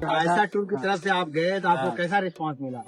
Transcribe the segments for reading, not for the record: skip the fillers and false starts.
ऐसा टूर की तरफ से आप गए तो आपको कैसा रिस्पांस मिला?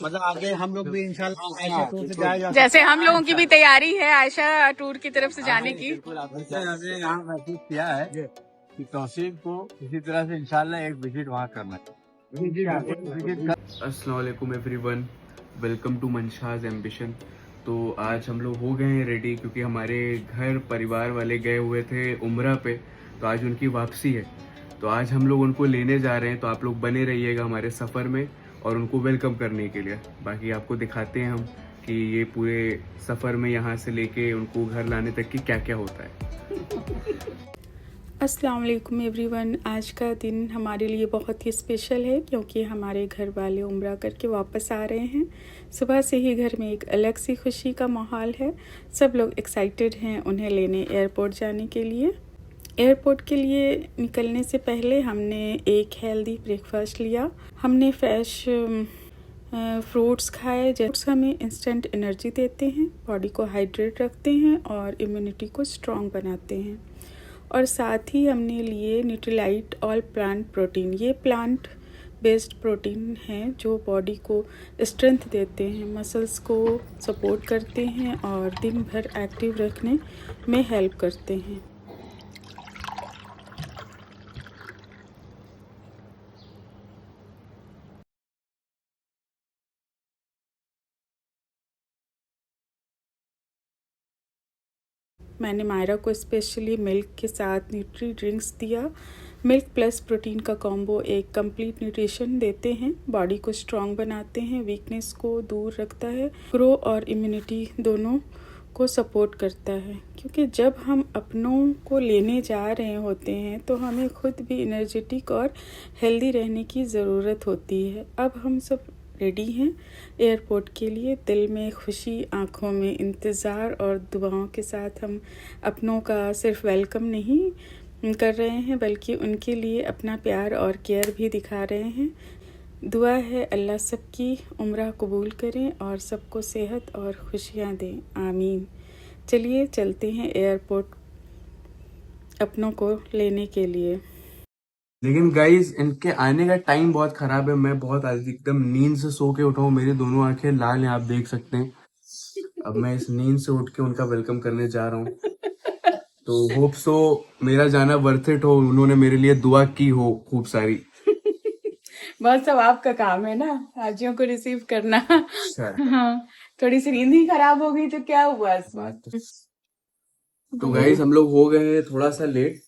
मतलब आगे हम लोग भी इंशाल्लाह ऐसा टूर से जाएगा। जैसे हम लोगों की भी तैयारी है आयशा टूर की तरफ से जाने की। हमने यहाँ महसूस किया है कि तौसीफ को इसी तरह से इंशाल्लाह एक विजिट वहाँ करना है। अस्सलाम वालेकुम एवरीवन, वेलकम टू मंशाज एम्बिशन। तो आज हम लोग हो गए हैं रेडी, क्योंकि हमारे घर परिवार वाले गए हुए थे उम्रा पे, तो आज उनकी वापसी है। तो आज हम लोग उनको लेने जा रहे हैं, तो आप लोग बने रहिएगा हमारे सफ़र में और उनको वेलकम करने के लिए। बाकी आपको दिखाते हैं हम कि ये पूरे सफ़र में यहाँ से लेके उनको घर लाने तक की क्या क्या होता है। अस्सलाम वालेकुम एवरीवन। आज का दिन हमारे लिए बहुत ही स्पेशल है क्योंकि हमारे घर वाले उम्रा करके वापस आ रहे हैं। सुबह से ही घर में एक अलग सी खुशी का माहौल है। सब लोग एक्साइटेड हैं उन्हें लेने एयरपोर्ट जाने के लिए। एयरपोर्ट के लिए निकलने से पहले हमने एक हेल्दी ब्रेकफास्ट लिया। हमने फ्रेश फ्रूट्स खाए। जैसे हमें इंस्टेंट एनर्जी देते हैं, बॉडी को हाइड्रेट रखते हैं और इम्यूनिटी को स्ट्रॉन्ग बनाते हैं। और साथ ही हमने लिए न्यूट्रीलाइट ऑल प्लांट प्रोटीन। ये प्लांट बेस्ड प्रोटीन हैं जो बॉडी को स्ट्रेंथ देते हैं, मसल्स को सपोर्ट करते हैं और दिन भर एक्टिव रखने में हेल्प करते हैं। मैंने मायरा को स्पेशली मिल्क के साथ न्यूट्री ड्रिंक्स दिया। मिल्क प्लस प्रोटीन का कॉम्बो एक कंप्लीट न्यूट्रिशन देते हैं, बॉडी को स्ट्रॉन्ग बनाते हैं, वीकनेस को दूर रखता है, ग्रो और इम्यूनिटी दोनों को सपोर्ट करता है। क्योंकि जब हम अपनों को लेने जा रहे होते हैं तो हमें खुद भी एनर्जेटिक और हेल्दी रहने की ज़रूरत होती है। अब हम सब रेडी हैं एयरपोर्ट के लिए, दिल में खुशी, आँखों में इंतज़ार और दुआओं के साथ हम अपनों का सिर्फ वेलकम नहीं कर रहे हैं बल्कि उनके लिए अपना प्यार और केयर भी दिखा रहे हैं। दुआ है अल्लाह सबकी उम्रा कबूल करें और सबको सेहत और खुशियाँ दें, आमीन। चलिए चलते हैं एयरपोर्ट अपनों को लेने के लिए। लेकिन गाइज इनके आने का टाइम बहुत खराब है। मैं बहुत आज एकदम नींद से सो के उठा हूँ, मेरी दोनों आंखें लाल हैं, आप देख सकते हैं। अब मैं इस नींद से उठ के उनका वेलकम करने जा रहा हूँ। तो होप सो मेरा जाना वर्थ इट हो, उन्होंने मेरे लिए दुआ की हो खूब सारी। बस सब आपका काम है ना, हाजियों को रिसीव करना। हाँ, थोड़ी सी नींद ही खराब हो गई तो क्या हुआ इसमें। तो गाइज हम लोग हो गए हैं थोड़ा सा लेट,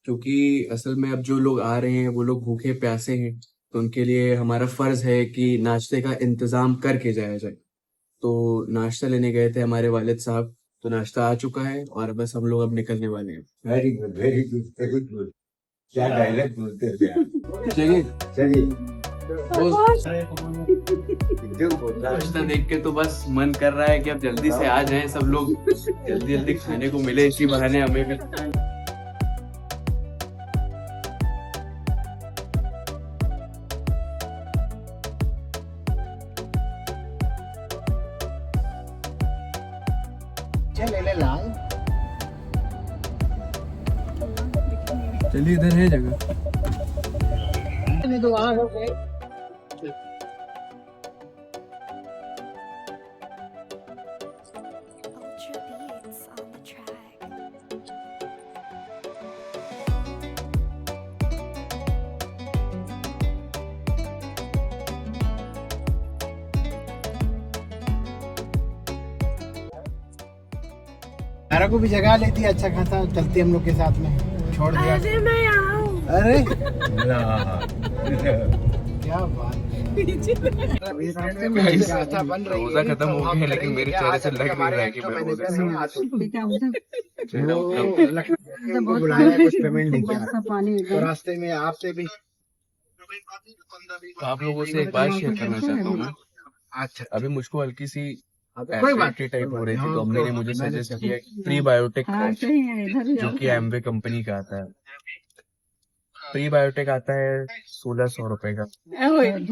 क्योंकि असल में अब जो लोग आ रहे हैं वो लोग भूखे प्यासे हैं, तो उनके लिए हमारा फर्ज है कि नाश्ते का इंतजाम करके जाया जाए। तो नाश्ता लेने गए थे हमारे वालिद साहब, तो नाश्ता आ चुका है और बस हम लोग अब निकलने वाले हैं। Very good, very good, very good. क्या डायलॉग बोलते हैं। चलिए चलिए नाश्ता देख के तो बस मन कर रहा है कि अब जल्दी से आ जाएं सब लोग, जल्दी जल्दी खाने को मिले, इसी बहाने हमें भी। ले लाल। चलिए इधर है जगह। तो आ गए। तारा को भी जगह लेती है, अच्छा खासा चलती हम लोग के साथ में, छोड़ दिया। अरे मैं यहाँ हूँ। अरे क्या बात रोजा खत्म हो गया लेकिन मेरे चेहरे से लग नहीं रहा है कि मैं बुलाया, कुछ पेमेंट नहीं किया, तो रास्ते में आपसे भी। तो आप लोगों से एक बात शेयर करना चाहता हूँ मैं। अच्छा, अभी मुझको हल्की सी कोई बात एसिडिटी टाइप हो रही थी, तो अम्मी ने मुझे सजेस्ट किया प्रीबायोटिक जो कि एम्वे कंपनी का आता है। प्रीबायोटिक आता है 1600 रुपए का।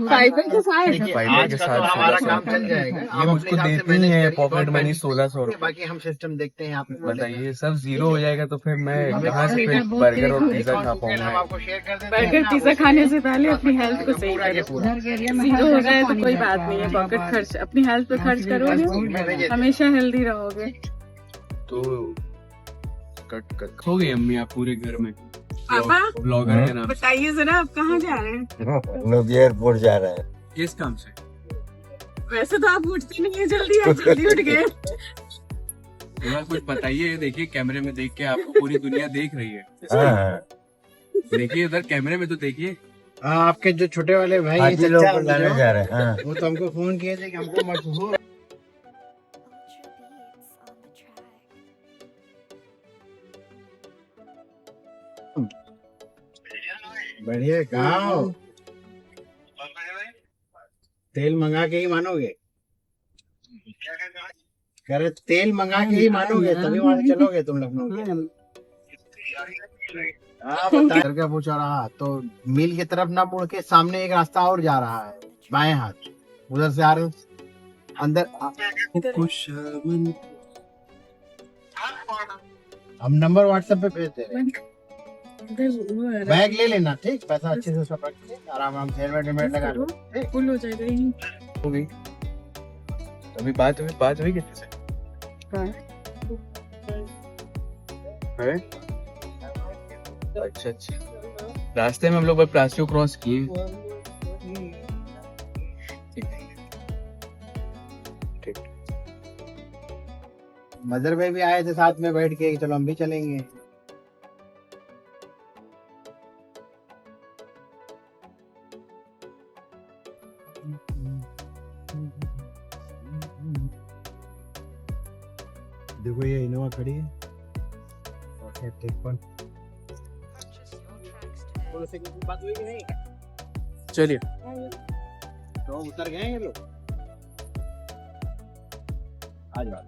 फाइबर के साथ फाइबर के साथ हमारा 1600 काम चल जाएगा। ये मुझको देती ही है पॉकेट मनी 1600 रुपए। बाकी हम सिस्टम देखते हैं। आप बताइए सब जीरो हो जाएगा तो फिर मैं कहाँ से फिर बर्गर और पिज्जा खा हम पाऊंगा। आपको शेयर कर देते हैं। बर्गर पिज्जा खाने से पहले अपनी हेल्थ को सही करो। जीरो हो जाए तो कोई बात नहीं है, पॉकेट खर्च अपनी हेल्थ पे खर्च करोगे हमेशा हेल्दी रहोगे। तो कट हो गई अम्मी आप पूरे घर में पापा ब्लॉगर के नाम से। बताइए जरा आप कहाँ जा रहे हैं? लोग एयरपोर्ट जा रहे हैं। किस काम से? वैसे तो आप उठते नहीं है जल्दी, आज जल्दी उठ गए। थोड़ा कुछ बताइए। देखिए कैमरे में देख के आपको पूरी दुनिया देख रही है। हाँ, देखिए इधर कैमरे में तो देखिए। हाँ, आपके जो छोटे वाले भाई हाथी लोग चचा को लाने जा रहे हैं। हाँ। वो तो हमको फोन किए थे कि हमको मशहूर बढ़िया। कहाँ हो? तेल मंगा के ही मानोगे? कह रहे तेल मंगा के ही मानोगे तभी वहाँ चलोगे तुम लखनऊ। सर का पूछा रहा तो मिल की तरफ ना मुड़ के सामने एक रास्ता और जा रहा है बाएं हाथ, उधर से आ रहे हो अंदर। हम नंबर व्हाट्सएप पे भेज दे रहे हैं। बैग ले लेना, ठीक? पैसा अच्छे से सब रख के आराम से हेलमेट लगा लो। फुल हो जाएगा यही। हो गई अभी बात हुई कितने से है? अच्छा रास्ते में हम लोग बस प्लास्टिक क्रॉस किए। ठीक मदर भाई भी आए थे साथ में बैठ के, चलो हम भी चलेंगे। देखो ये इनोवा खड़ी है। बात हुई कि नहीं? चलिए तो उतर गए ये लोग आज रात।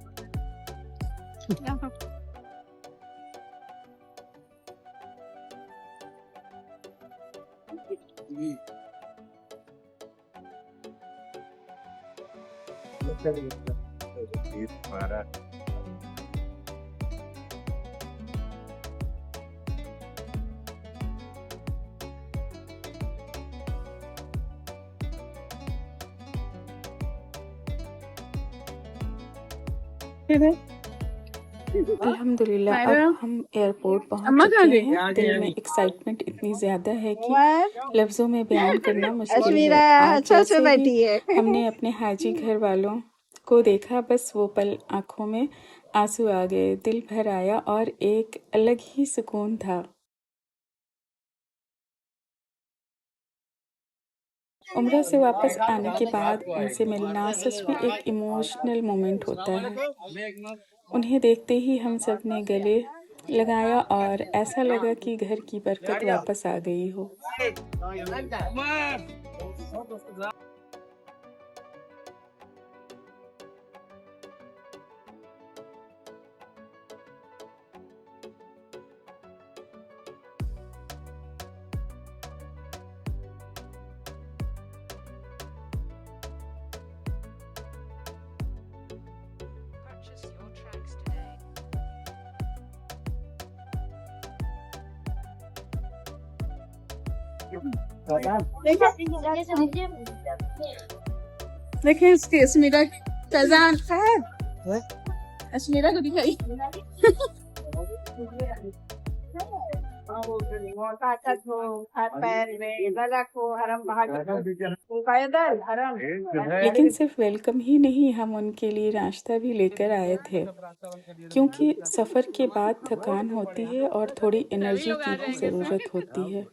अल्हम्दुलिल्लाह अब हम एयरपोर्ट पहुंच चुके हैं। दिल में एक्साइटमेंट इतनी ज्यादा है कि लफ्जों में बयान करना मुश्किल है। आज जैसे ही हमने अपने हाजी घर वालों को देखा, बस वो पल आंखों में आंसू आ गए, दिल भर आया और एक अलग ही सुकून था। उम्रा से वापस आने के बाद उनसे मिलना सच में एक इमोशनल मोमेंट होता है। उन्हें देखते ही हम सब ने गले लगाया और ऐसा लगा कि घर की बरकत वापस आ गई हो। देखिए इसकी अस्मीरा फैजान अस्मीरा को दिखाई। लेकिन सिर्फ वेलकम ही नहीं, हम उनके लिए नाश्ता भी लेकर आए थे, क्योंकि सफ़र के बाद थकान होती है और थोड़ी एनर्जी की भी ज़रूरत होती है।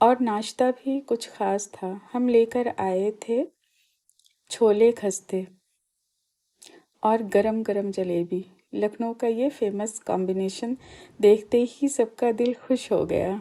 और नाश्ता भी कुछ ख़ास था। हम लेकर आए थे छोले खस्ते और गरम गरम जलेबी। लखनऊ का ये फेमस कॉम्बिनेशन देखते ही सबका दिल खुश हो गया।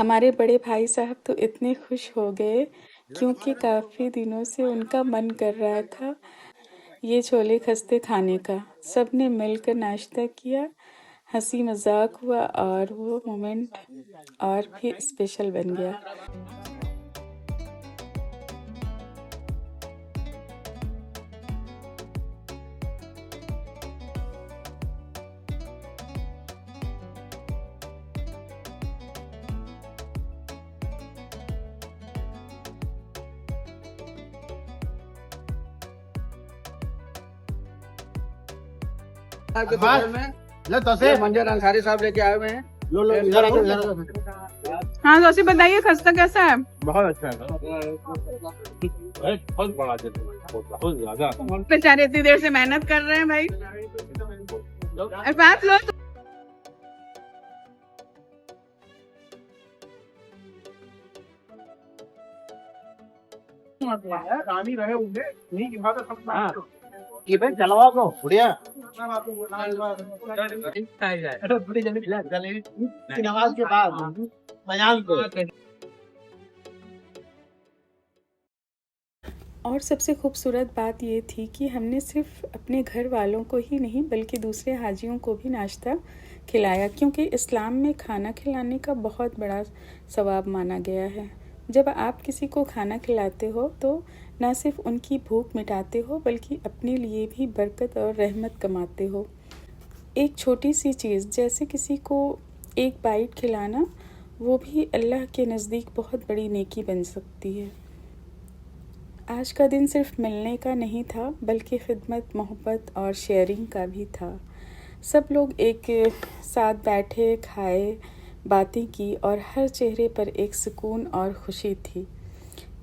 हमारे बड़े भाई साहब तो इतने खुश हो गए क्योंकि काफ़ी दिनों से उनका मन कर रहा था ये छोले खस्ते खाने का। सब ने मिलकर नाश्ता किया, हंसी मजाक हुआ और वो मोमेंट और भी स्पेशल बन गया। लो तो से मंजर अंसारी साहब लेके आए हुए हैं। लो लो इधर आओ, इधर आओ। हाँ जोशी बताइए खस्ता कैसा है? बहुत अच्छा है। बहुत बड़ा बहुत ज्यादा। बेचारे इतनी देर से मेहनत कर रहे हैं भाई। बात लो रानी रहे होंगे नहीं की बात है। ये भाई चलाओ को बढ़िया की नमाज के बाद बयान को। और सबसे खूबसूरत बात ये थी कि हमने सिर्फ अपने घर वालों को ही नहीं बल्कि दूसरे हाजियों को भी नाश्ता खिलाया, क्योंकि इस्लाम में खाना खिलाने का बहुत बड़ा सवाब माना गया है। जब आप किसी को खाना खिलाते हो तो न सिर्फ उनकी भूख मिटाते हो बल्कि अपने लिए भी बरकत और रहमत कमाते हो। एक छोटी सी चीज़ जैसे किसी को एक बाइट खिलाना, वो भी अल्लाह के नज़दीक बहुत बड़ी नेकी बन सकती है। आज का दिन सिर्फ मिलने का नहीं था बल्कि खिदमत, मोहब्बत और शेयरिंग का भी था। सब लोग एक साथ बैठे, खाए, बातें की और हर चेहरे पर एक सुकून और खुशी थी।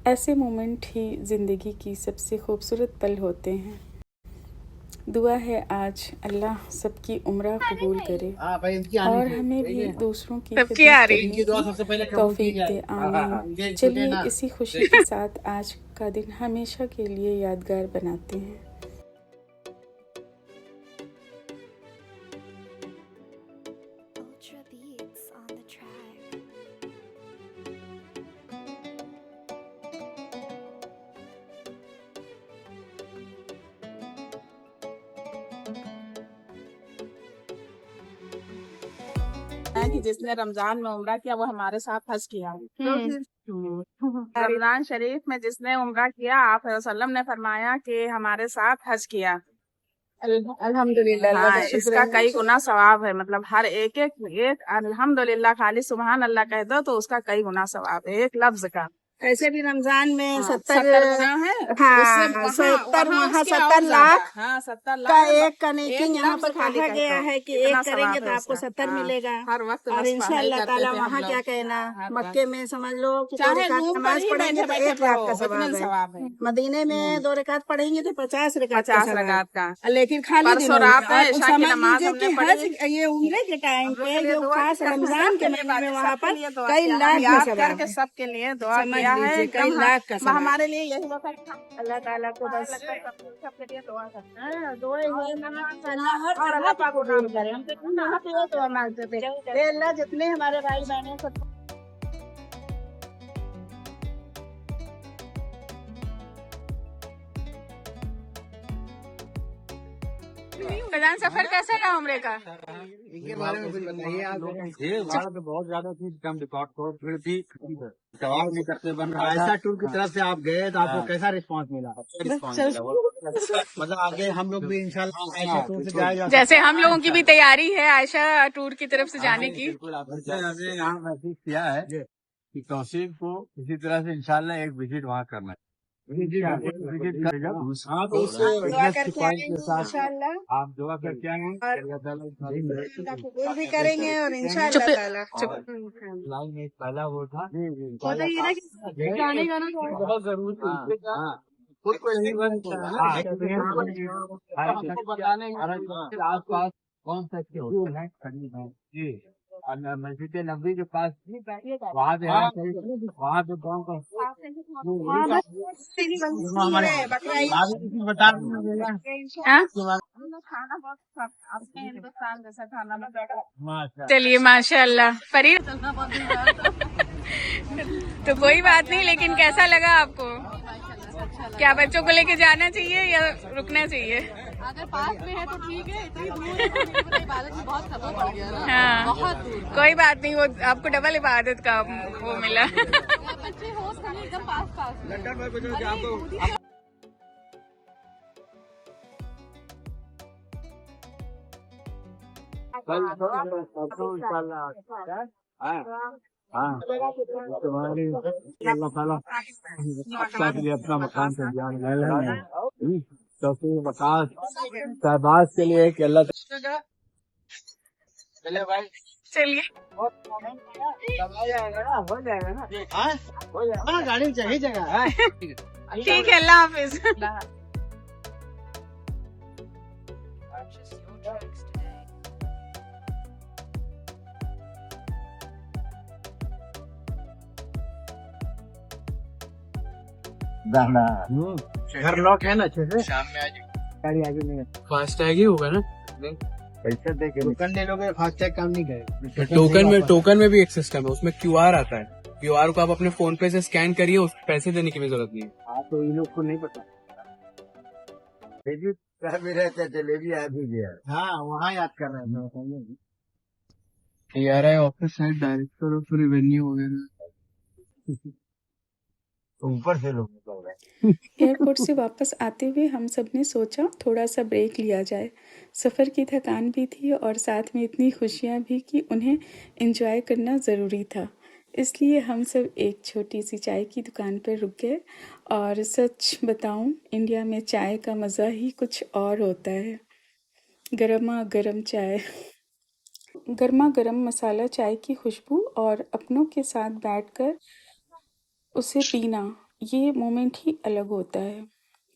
ऐसे मोमेंट ही ज़िंदगी की सबसे खूबसूरत पल होते हैं। दुआ है आज अल्लाह सबकी उम्र कबूल करे और हमें भी दूसरों की तौफीक दे। आमीन। चलिए इसी खुशी के साथ आज का दिन हमेशा के लिए यादगार बनाते हैं। कि जिसने रमजान में उम्रा किया वो हमारे साथ हज किया। रमजान शरीफ में जिसने उम्रा किया आप वसल्लम ने फरमाया कि हमारे साथ हज किया। अल्हम्दुलिल्लाह। हाँ, इसका कई गुना सवाब है। मतलब हर एक अल्हम्दुलिल्लाह खाली सुबहान अल्लाह कह दो तो उसका कई गुना सवाब है एक लफ्ज का। ऐसे भी रमजान में 70 गुना है। हाँ 70 लाख हाँ 70 लाख का एक कनेक्टिंग यहाँ पर कहा गया है कि एक करेंगे तो आपको 70 मिलेगा। हर वक्त और इंशाअल्लाह ताला वहाँ क्या कहना, मक्के में समझ लो कि 2 रकात नमाज पढ़ेंगे तो 1 लाख का सवाब है। मदीने में 2 रकात पढ़ेंगे तो 50 रकात का। लेकिन खाली परसों रात में इशा की नमाज हमने पढ़ी। ये उम्रे के टाइम पे जो खास रमजान के महीने में वहाँ पर कई लाख का सवाब करके सबके लिए दुआ किया है। कई लाख का सवाब हमारे लिए यही वक्त अल्लाह ताला को बस सबके लिए दुआ करते हैं। दुआ और अल्लाह पाक को कबूल करे। हम तो यहाँ पे दुआ मांगते थे अल्लाह जितने हमारे भाई बहन सब सफर कैसा रहा उम्रे का? इनके बारे में कुछ बताइए आप। ये भारत में बहुत ज्यादा थी कम रिकॉर्ड को फिर भी सवाल नहीं करते बन रहा। ऐसा टूर की तरफ से आप गए तो आपको कैसा रिस्पांस मिला? मतलब आगे हम लोग भी इंशाल्लाह ऐसा टूर से जाएगा। जैसे हम लोगों की भी तैयारी है आयशा टूर की तरफ से जाने की। हमने यहाँ महसूस किया है कि तौसीफ को इसी तरह से इंशाल्लाह एक विजिट वहाँ करना है। विजिट करेगा। हाँ तो उससे आप दुआ करके आए कबूल भी करेंगे और इंशाअल्लाह ताला पहला वो था बहुत जरूरी खुद को यही बताने आस पास कौन सा होटल है जी मस्जिद नबी के पास वहाँ पे वहाँ पे कौन कौन बता हिंदुस्तान जैसा खाना चलिए माशाअल्लाह। फरीद तो कोई बात नहीं, लेकिन कैसा लगा आपको? क्या बच्चों को लेके जाना चाहिए या रुकना चाहिए? अगर पास में है तो ठीक है, इतनी दूर है तो इबादत में बहुत खबर पड़ गया ना। हाँ, बहुत दूर। कोई बात नहीं, वो आपको डबल इबादत का वो मिला। बच्चे होस्ट हमें एकदम पास में। तुम्हारी अल्लाह ताला अच्छा के लिए अपना मकान तैयार तो वकास शहबाज के लिए कि अल्लाह चले भाई चलिए, हो जाएगा ना, हो जाएगा ना, हो जाएगा। गाड़ी में चाहिए जगह ठीक है, अल्लाह हाफिज। दाना घर लॉक है ना अच्छे से। शाम में आज गाड़ी आगे नहीं है। फास्ट टैग ही होगा ना? पैसे दे के टोकन ले लोगे, फास्टैग काम नहीं करेगा। टोकन में भी एक सिस्टम है, उसमें क्यूआर आता है। क्यूआर को आप अपने फोन पे से स्कैन करिए, उस पैसे देने की भी जरूरत नहीं है। हाँ तो इन लोग को नहीं पता। भी रहते जलेबी आ भी गया। हाँ वहाँ याद कर रहे हैं। TRI ऑफिस है, डायरेक्टर ऑफ रेवेन्यू वगैरह। ऊपर से लोग निकल रहे। एयरपोर्ट से वापस आते हुए हम सब ने सोचा थोड़ा सा ब्रेक लिया जाए। सफ़र की थकान भी थी और साथ में इतनी खुशियाँ भी कि उन्हें एंजॉय करना ज़रूरी था। इसलिए हम सब एक छोटी सी चाय की दुकान पर रुक गए और सच बताऊं, इंडिया में चाय का मज़ा ही कुछ और होता है। गरमा गरम चाय, गर्मा गर्म मसाला चाय की खुशबू और अपनों के साथ बैठकर उसे पीना, ये मोमेंट ही अलग होता है।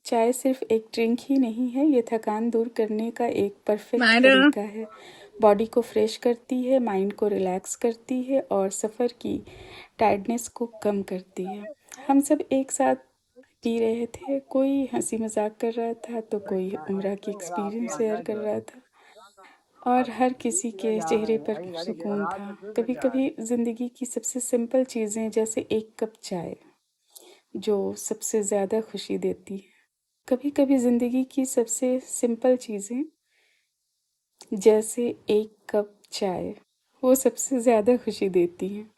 चाय सिर्फ एक ड्रिंक ही नहीं है, ये थकान दूर करने का एक परफेक्ट तरीका है। बॉडी को फ्रेश करती है, माइंड को रिलैक्स करती है और सफ़र की टायर्डनेस को कम करती है। हम सब एक साथ पी रहे थे, कोई हंसी मजाक कर रहा था तो कोई उम्रा की एक्सपीरियंस शेयर कर रहा था और हर किसी के चेहरे पर सुकून था। कभी कभी ज़िंदगी की सबसे सिंपल चीज़ें जैसे एक कप चाय जो सबसे ज़्यादा खुशी देती है। कभी कभी ज़िंदगी की सबसे सिंपल चीज़ें जैसे एक कप चाय वो सबसे ज़्यादा खुशी देती हैं।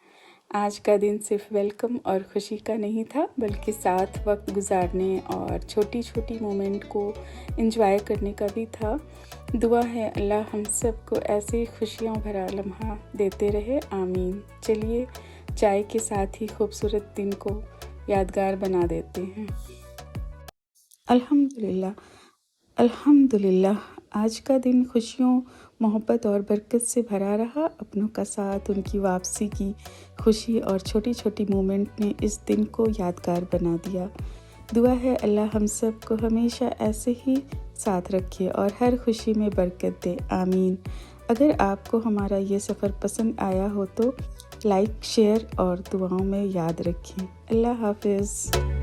आज का दिन सिर्फ वेलकम और खुशी का नहीं था, बल्कि साथ वक्त गुजारने और छोटी छोटी मोमेंट को एंजॉय करने का भी था। दुआ है अल्लाह हम सबको ऐसे खुशियों भरा लम्हा देते रहे, आमीन। चलिए चाय के साथ ही खूबसूरत दिन को यादगार बना देते हैं। अल्हम्दुलिल्लाह, अल्हम्दुलिल्लाह, आज का दिन खुशियों, मोहब्बत और बरकत से भरा रहा। अपनों का साथ, उनकी वापसी की खुशी और छोटी छोटी मोमेंट ने इस दिन को यादगार बना दिया। दुआ है अल्लाह हम सब को हमेशा ऐसे ही साथ रखे और हर खुशी में बरकत दे, आमीन। अगर आपको हमारा ये सफ़र पसंद आया हो तो लाइक, शेयर और दुआओं में याद रखें। अल्लाह हाफिज़।